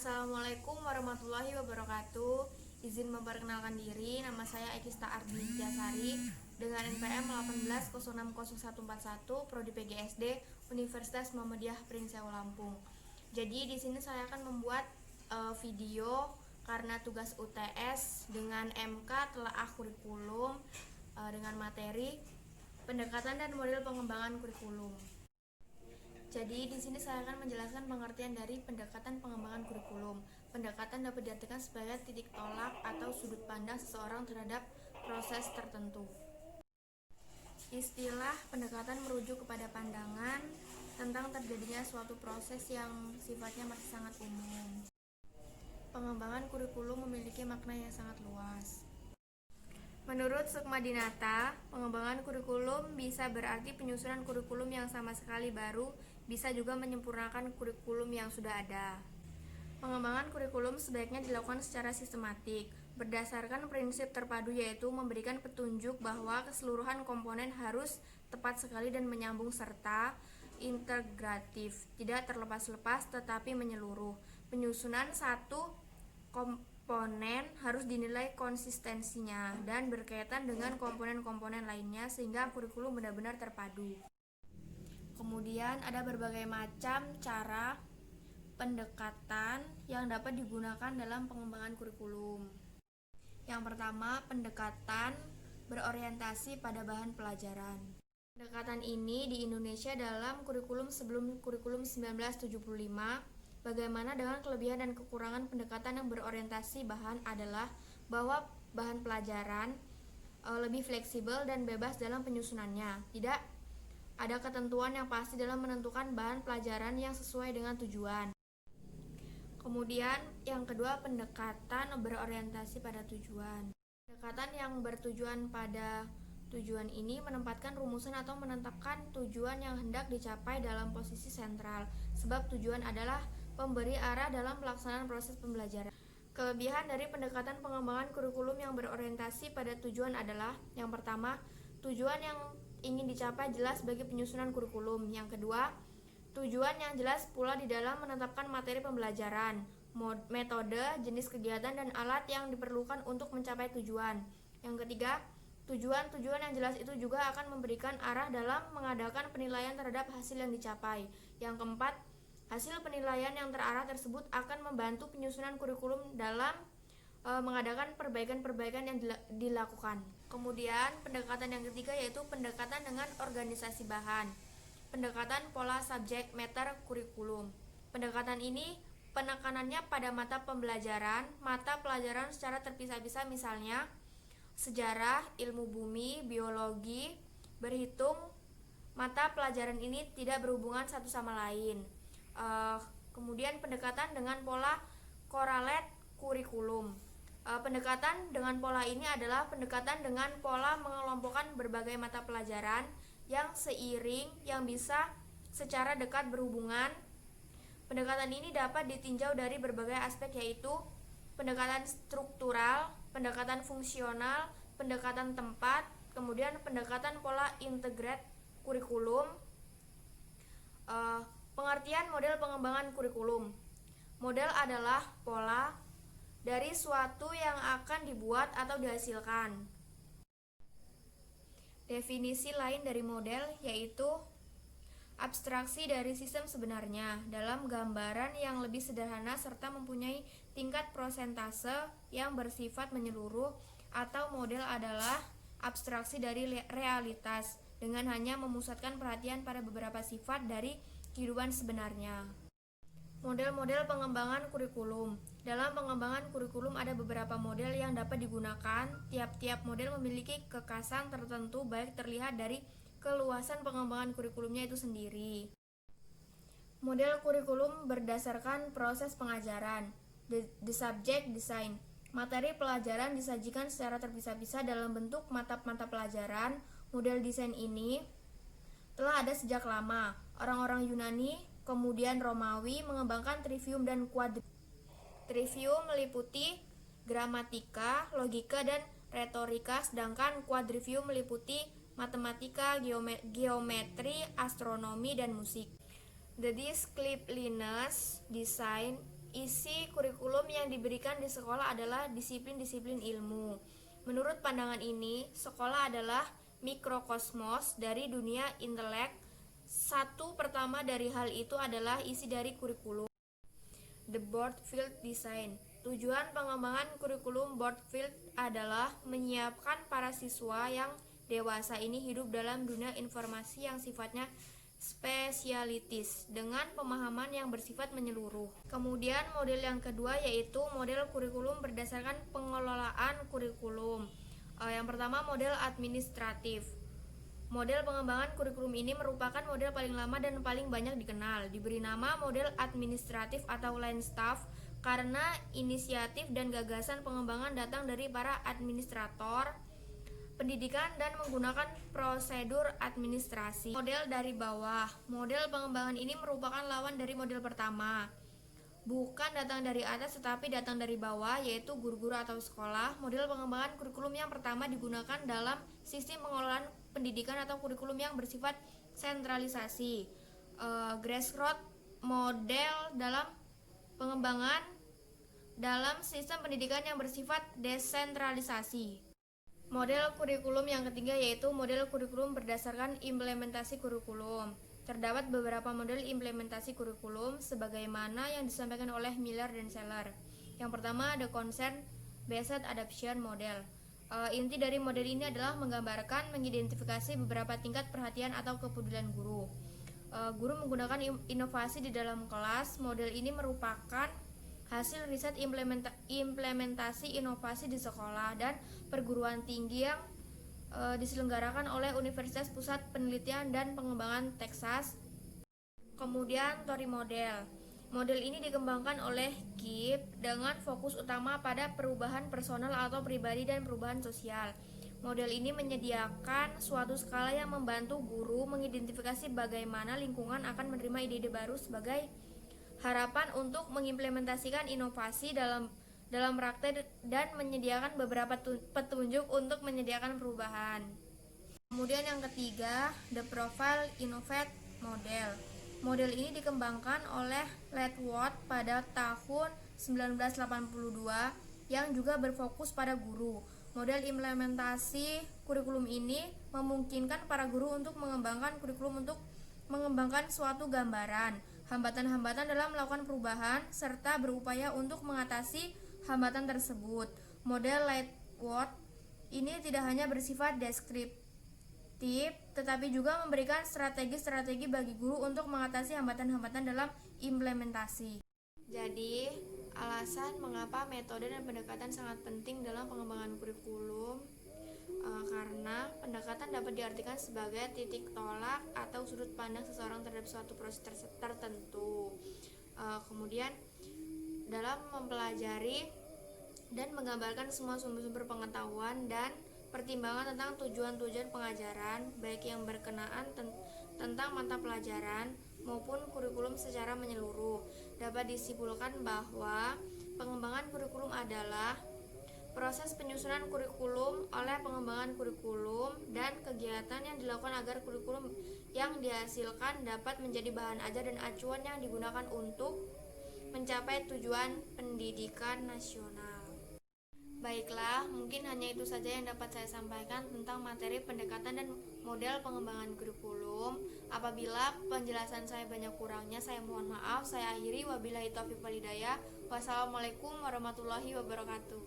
Assalamualaikum warahmatullahi wabarakatuh. Izin memperkenalkan diri, nama saya Ekista Ardiansyasari dengan NPM 18060141 Prodi PGSD Universitas Muhammadiyah Prinseu Lampung. Jadi di sini saya akan membuat video karena tugas UTS dengan MK telaah kurikulum dengan materi pendekatan dan model pengembangan kurikulum. Jadi di sini saya akan menjelaskan pengertian dari pendekatan pengembangan kurikulum. Pendekatan dapat diartikan sebagai titik tolak atau sudut pandang seseorang terhadap proses tertentu. Istilah pendekatan merujuk kepada pandangan tentang terjadinya suatu proses yang sifatnya masih sangat umum. Pengembangan kurikulum memiliki makna yang sangat luas. Menurut Sukmadinata, pengembangan kurikulum bisa berarti penyusunan kurikulum yang sama sekali baru, bisa juga menyempurnakan kurikulum yang sudah ada. Pengembangan kurikulum sebaiknya dilakukan secara sistematik, berdasarkan prinsip terpadu yaitu memberikan petunjuk bahwa keseluruhan komponen harus tepat sekali dan menyambung serta integratif, tidak terlepas-lepas tetapi menyeluruh. Penyusunan satu komponen harus dinilai konsistensinya dan berkaitan dengan komponen-komponen lainnya sehingga kurikulum benar-benar terpadu. Kemudian ada berbagai macam cara pendekatan yang dapat digunakan dalam pengembangan kurikulum. Yang pertama, pendekatan berorientasi pada bahan pelajaran. Pendekatan ini di Indonesia dalam kurikulum sebelum kurikulum 1975. Bagaimana dengan kelebihan dan kekurangan pendekatan yang berorientasi bahan adalah bahwa bahan pelajaran lebih fleksibel dan bebas dalam penyusunannya. Tidak ada ketentuan yang pasti dalam menentukan bahan pelajaran yang sesuai dengan tujuan. Kemudian yang kedua, pendekatan berorientasi pada tujuan. Pendekatan yang bertujuan pada tujuan ini menempatkan rumusan atau menetapkan tujuan yang hendak dicapai dalam posisi sentral, sebab tujuan adalah pemberi arah dalam pelaksanaan proses pembelajaran. Kelebihan dari pendekatan pengembangan kurikulum yang berorientasi pada tujuan adalah: yang pertama, tujuan yang ingin dicapai jelas bagi penyusunan kurikulum. Yang kedua, tujuan yang jelas pula di dalam menetapkan materi pembelajaran, metode, jenis kegiatan, dan alat yang diperlukan untuk mencapai tujuan. Yang ketiga, tujuan-tujuan yang jelas itu juga akan memberikan arah dalam mengadakan penilaian terhadap hasil yang dicapai. Yang keempat, hasil penilaian yang terarah tersebut akan membantu penyusunan kurikulum dalam mengadakan perbaikan-perbaikan yang dilakukan. Kemudian pendekatan yang ketiga yaitu pendekatan dengan organisasi bahan. Pendekatan pola subjek matter kurikulum. Pendekatan ini penekanannya pada mata pelajaran secara terpisah-pisah, misalnya sejarah, ilmu bumi, biologi, berhitung. Mata pelajaran ini tidak berhubungan satu sama lain. Kemudian pendekatan dengan pola korelat kurikulum. Pendekatan dengan pola ini adalah pendekatan dengan pola mengelompokkan berbagai mata pelajaran yang seiring yang bisa secara dekat berhubungan. Pendekatan ini dapat ditinjau dari berbagai aspek yaitu pendekatan struktural, pendekatan fungsional, pendekatan tempat, kemudian pendekatan pola integrat kurikulum. Pengertian model pengembangan kurikulum. Model adalah pola dari suatu yang akan dibuat atau dihasilkan. Definisi lain dari model yaitu abstraksi dari sistem sebenarnya dalam gambaran yang lebih sederhana serta mempunyai tingkat prosentase yang bersifat menyeluruh, atau model adalah abstraksi dari realitas dengan hanya memusatkan perhatian pada beberapa sifat dari kehidupan sebenarnya. Model-model pengembangan kurikulum. Dalam pengembangan kurikulum ada beberapa model yang dapat digunakan. Tiap-tiap model memiliki kekhasan tertentu baik terlihat dari keluasan pengembangan kurikulumnya itu sendiri. Model kurikulum berdasarkan proses pengajaran. The subject design. Materi pelajaran disajikan secara terpisah-pisah dalam bentuk mata-mata pelajaran. Model desain ini telah ada sejak lama. Orang-orang Yunani, kemudian Romawi mengembangkan trivium dan quadrivium. Trivium meliputi gramatika, logika, dan retorika, sedangkan quadrivium meliputi matematika, geometri, astronomi, dan musik. The disciplines design isi kurikulum yang diberikan di sekolah adalah disiplin-disiplin ilmu. Menurut pandangan ini, sekolah adalah mikrokosmos dari dunia intelek. Satu pertama dari hal itu adalah isi dari kurikulum. The Board Field Design. Tujuan pengembangan kurikulum Board Field adalah menyiapkan para siswa yang dewasa ini hidup dalam dunia informasi yang sifatnya spesialitis dengan pemahaman yang bersifat menyeluruh. Kemudian model yang kedua yaitu model kurikulum berdasarkan pengelolaan kurikulum. Yang pertama model administratif. Model pengembangan kurikulum ini merupakan model paling lama dan paling banyak dikenal. Diberi nama model administratif atau line staff karena inisiatif dan gagasan pengembangan datang dari para administrator pendidikan dan menggunakan prosedur administrasi. Model dari bawah. Model pengembangan ini merupakan lawan dari model pertama. Bukan datang dari atas tetapi datang dari bawah, yaitu guru-guru atau sekolah. Model pengembangan kurikulum yang pertama digunakan dalam sistem pengelolaan pendidikan atau kurikulum yang bersifat sentralisasi. Grassroots model dalam pengembangan dalam sistem pendidikan yang bersifat desentralisasi. Model kurikulum yang ketiga yaitu model kurikulum berdasarkan implementasi kurikulum. Terdapat beberapa model implementasi kurikulum sebagaimana yang disampaikan oleh Miller dan Seller. Yang pertama ada Concern Based Adoption Model. Inti dari model ini adalah menggambarkan, mengidentifikasi beberapa tingkat perhatian atau kepedulian guru. Guru menggunakan inovasi di dalam kelas. Model ini merupakan hasil riset implementasi inovasi di sekolah dan perguruan tinggi yang diselenggarakan oleh Universitas Pusat Penelitian dan Pengembangan Texas. Kemudian Tori Model. Model ini dikembangkan oleh KIP dengan fokus utama pada perubahan personal atau pribadi dan perubahan sosial. Model ini menyediakan suatu skala yang membantu guru mengidentifikasi bagaimana lingkungan akan menerima ide-ide baru sebagai harapan untuk mengimplementasikan inovasi dalam praktek dan menyediakan beberapa petunjuk untuk menyediakan perubahan. Kemudian yang ketiga, The Profile Innovate Model. Model ini dikembangkan oleh Ledward pada tahun 1982 yang juga berfokus pada guru. Model implementasi kurikulum ini memungkinkan para guru untuk mengembangkan kurikulum untuk mengembangkan suatu gambaran, hambatan-hambatan dalam melakukan perubahan, serta berupaya untuk mengatasi hambatan tersebut. Model Lightword ini tidak hanya bersifat deskriptif, tetapi juga memberikan strategi-strategi bagi guru untuk mengatasi hambatan-hambatan dalam implementasi. Jadi, alasan mengapa metode dan pendekatan sangat penting dalam pengembangan kurikulum karena pendekatan dapat diartikan sebagai titik tolak atau sudut pandang seseorang terhadap suatu proses tertentu. Kemudian dalam mempelajari dan menggambarkan semua sumber-sumber pengetahuan dan pertimbangan tentang tujuan-tujuan pengajaran, baik yang berkenaan tentang mata pelajaran maupun kurikulum secara menyeluruh. Dapat disimpulkan bahwa pengembangan kurikulum adalah proses penyusunan kurikulum oleh pengembangan kurikulum dan kegiatan yang dilakukan agar kurikulum yang dihasilkan dapat menjadi bahan ajar dan acuan yang digunakan untuk mencapai tujuan pendidikan nasional. Baiklah, mungkin hanya itu saja yang dapat saya sampaikan tentang materi pendekatan dan model pengembangan kurikulum. Apabila penjelasan saya banyak kurangnya, saya mohon maaf. Saya akhiri, wabillahi taufiq wal hidayah. Wassalamualaikum warahmatullahi wabarakatuh.